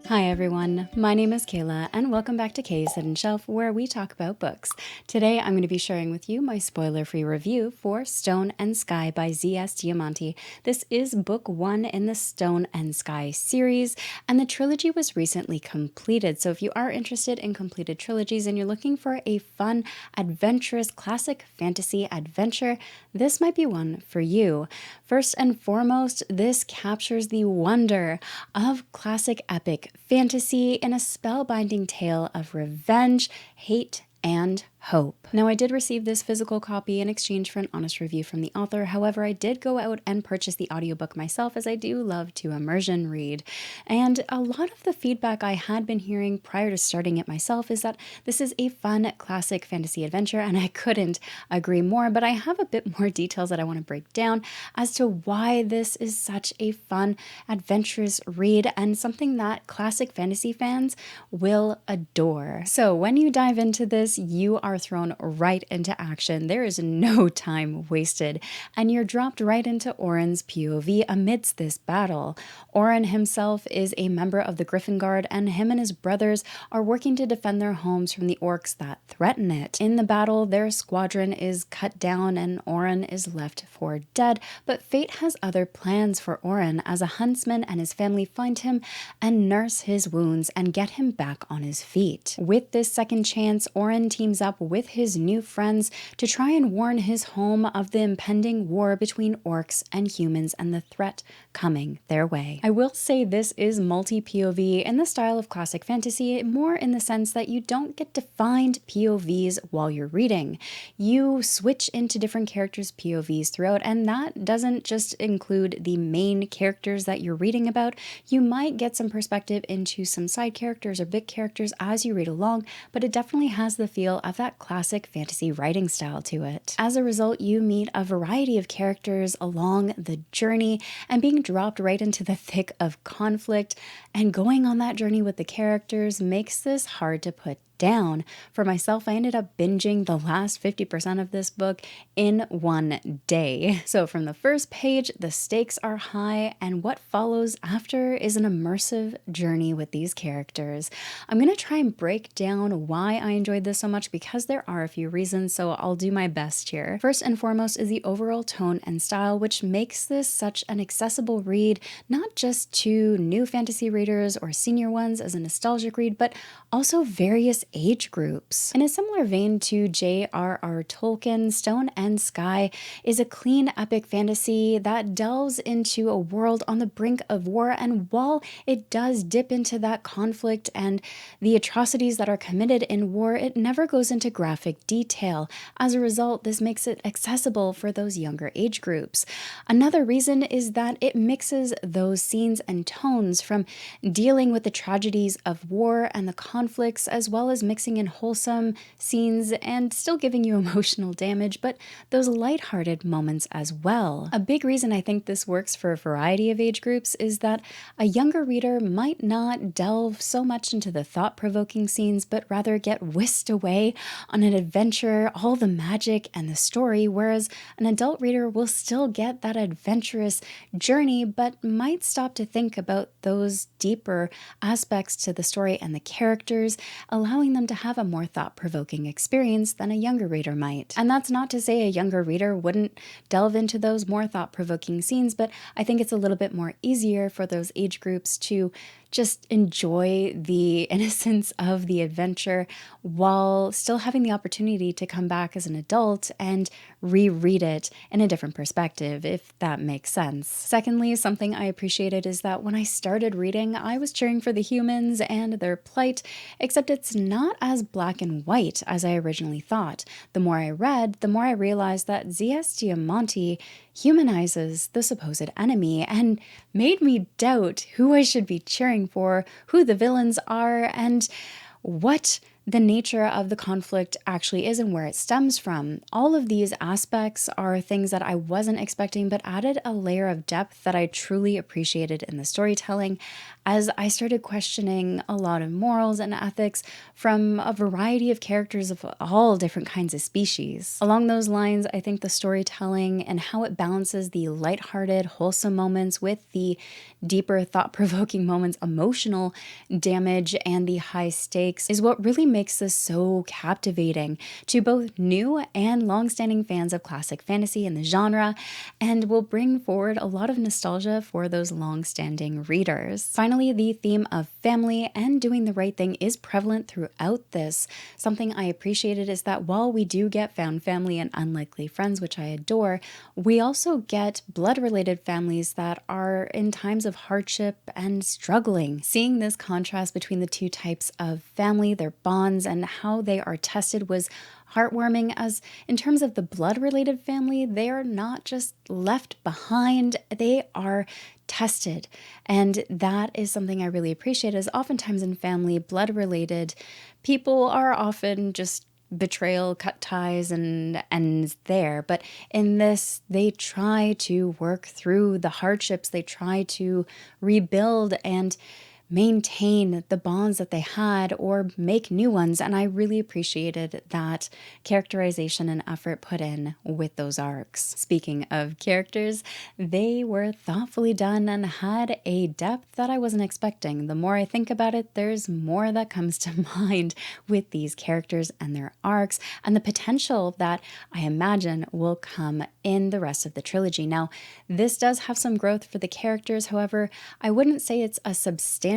Hi everyone, my name is Kayla and welcome back to Kay's Hidden Shelf, where we talk about books. Today I'm going to be sharing with you my spoiler-free review for Stone and Sky by Z.S. Diamanti. This is book 1 in the Stone and Sky series, and the trilogy was recently completed. So if you are interested in completed trilogies and you're looking for a fun, adventurous, classic fantasy adventure, this might be one for you. First and foremost, this captures the wonder of classic epic fantasy in a spellbinding tale of revenge, hate, and hope. Now, I did receive this physical copy in exchange for an honest review from the author. However, I did go out and purchase the audiobook myself, as I do love to immersion read. And a lot of the feedback I had been hearing prior to starting it myself is that this is a fun classic fantasy adventure, and I couldn't agree more. But I have a bit more details that I want to break down as to why this is such a fun, adventurous read and something that classic fantasy fans will adore. So when you dive into this, you are thrown right into action. There is no time wasted, and you're dropped right into Oren's POV amidst this battle. Oren himself is a member of the Griffin Guard, and him and his brothers are working to defend their homes from the orcs that threaten it. In the battle, their squadron is cut down and Oren is left for dead, but fate has other plans for Oren as a huntsman and his family find him and nurse his wounds and get him back on his feet. With this second chance, Oren teams up with his new friends to try and warn his home of the impending war between orcs and humans and the threat coming their way. I will say this is multi-POV in the style of classic fantasy, more in the sense that you don't get defined POVs while you're reading. You switch into different characters' POVs throughout, and that doesn't just include the main characters that you're reading about. You might get some perspective into some side characters or big characters as you read along, but it definitely has the feel of that classic fantasy writing style to it. As a result, you meet a variety of characters along the journey and being dropped right into the thick of conflict, and going on that journey with the characters makes this hard to put down. For myself, I ended up binging the last 50% of this book in one day. So from the first page, the stakes are high, and what follows after is an immersive journey with these characters. I'm going to try and break down why I enjoyed this so much, because there are a few reasons, so I'll do my best here. First and foremost is the overall tone and style, which makes this such an accessible read, not just to new fantasy readers or senior ones as a nostalgic read, but also various age groups. In a similar vein to J.R.R. Tolkien, Stone and Sky is a clean epic fantasy that delves into a world on the brink of war, and while it does dip into that conflict and the atrocities that are committed in war, it never goes into graphic detail. As a result, this makes it accessible for those younger age groups. Another reason is that it mixes those scenes and tones from dealing with the tragedies of war and the conflicts, as well as mixing in wholesome scenes and still giving you emotional damage, but those lighthearted moments as well. A big reason I think this works for a variety of age groups is that a younger reader might not delve so much into the thought-provoking scenes, but rather get whisked away on an adventure, all the magic and the story, whereas an adult reader will still get that adventurous journey, but might stop to think about those deeper aspects to the story and the characters, allowing them to have a more thought-provoking experience than a younger reader might. And that's not to say a younger reader wouldn't delve into those more thought-provoking scenes, but I think it's a little bit more easier for those age groups to just enjoy the innocence of the adventure while still having the opportunity to come back as an adult and reread it in a different perspective, if that makes sense. Secondly, something I appreciated is that when I started reading, I was cheering for the humans and their plight, except it's not as black and white as I originally thought. The more I read, the more I realized that Z.S. Diamanti humanizes the supposed enemy and made me doubt who I should be cheering for, who the villains are, and what the nature of the conflict actually is and where it stems from. All of these aspects are things that I wasn't expecting, but added a layer of depth that I truly appreciated in the storytelling as I started questioning a lot of morals and ethics from a variety of characters of all different kinds of species. Along those lines, I think the storytelling and how it balances the lighthearted, wholesome moments with the deeper, thought-provoking moments, emotional damage, and the high stakes is what really makes this so captivating to both new and long-standing fans of classic fantasy and the genre, and will bring forward a lot of nostalgia for those long-standing readers. Finally, the theme of family and doing the right thing is prevalent throughout this. Something I appreciated is that while we do get found family and unlikely friends, which I adore, we also get blood-related families that are in times of hardship and struggling. Seeing this contrast between the two types of family, their bonds, and how they are tested was heartwarming, as in terms of the blood-related family, they are not just left behind, they are tested. And that is something I really appreciate, as oftentimes in family, blood-related people are often just betrayal, cut ties, and ends there. But in this, they try to work through the hardships, they try to rebuild and maintain the bonds that they had or make new ones. And I really appreciated that characterization and effort put in with those arcs. Speaking of characters, they were thoughtfully done and had a depth that I wasn't expecting. The more I think about it, there's more that comes to mind with these characters and their arcs and the potential that I imagine will come in the rest of the trilogy. Now, this does have some growth for the characters. However, I wouldn't say it's a substantial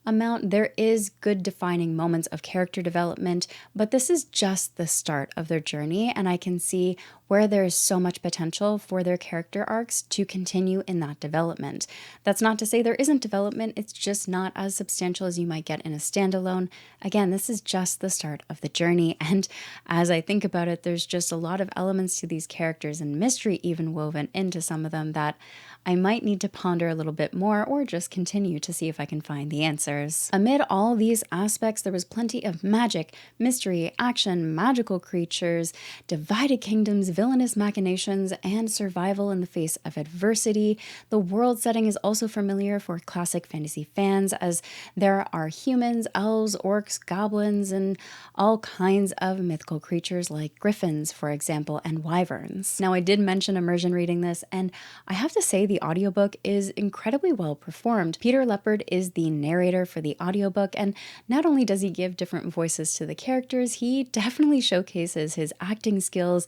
amount. There is good defining moments of character development, but this is just the start of their journey, and I can see where there's so much potential for their character arcs to continue in that development. That's not to say there isn't development, it's just not as substantial as you might get in a standalone. Again, this is just the start of the journey, and as I think about it, there's just a lot of elements to these characters and mystery even woven into some of them that I might need to ponder a little bit more or just continue to see if I can find the answers. Amid all these aspects, there was plenty of magic, mystery, action, magical creatures, divided kingdoms, villainous machinations, and survival in the face of adversity. The world setting is also familiar for classic fantasy fans, as there are humans, elves, orcs, goblins, and all kinds of mythical creatures like griffins, for example, and wyverns. Now, I did mention immersion reading this, and I have to say the audiobook is incredibly well performed. Peter Leopard is the narrator for the audiobook, and not only does he give different voices to the characters, he definitely showcases his acting skills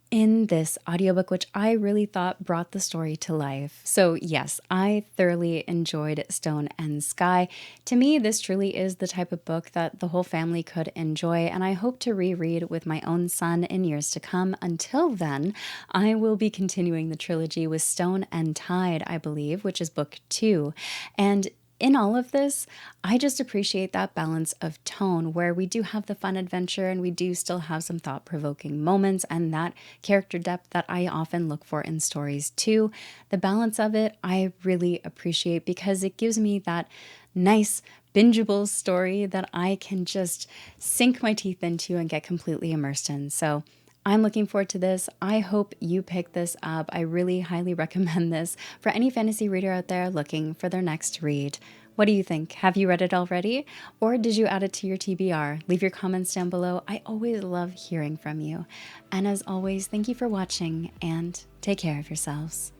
in this audiobook, which I really thought brought the story to life. So yes, I thoroughly enjoyed Stone and Sky. To me, this truly is the type of book that the whole family could enjoy, and I hope to reread with my own son in years to come. Until then, I will be continuing the trilogy with Stone and Tide, I believe, which is book 2. And in all of this, I just appreciate that balance of tone where we do have the fun adventure and we do still have some thought-provoking moments and that character depth that I often look for in stories too. The balance of it, I really appreciate because it gives me that nice, bingeable story that I can just sink my teeth into and get completely immersed in. So I'm looking forward to this. I hope you pick this up. I really highly recommend this for any fantasy reader out there looking for their next read. What do you think? Have you read it already? Or did you add it to your TBR? Leave your comments down below. I always love hearing from you. And as always, thank you for watching and take care of yourselves.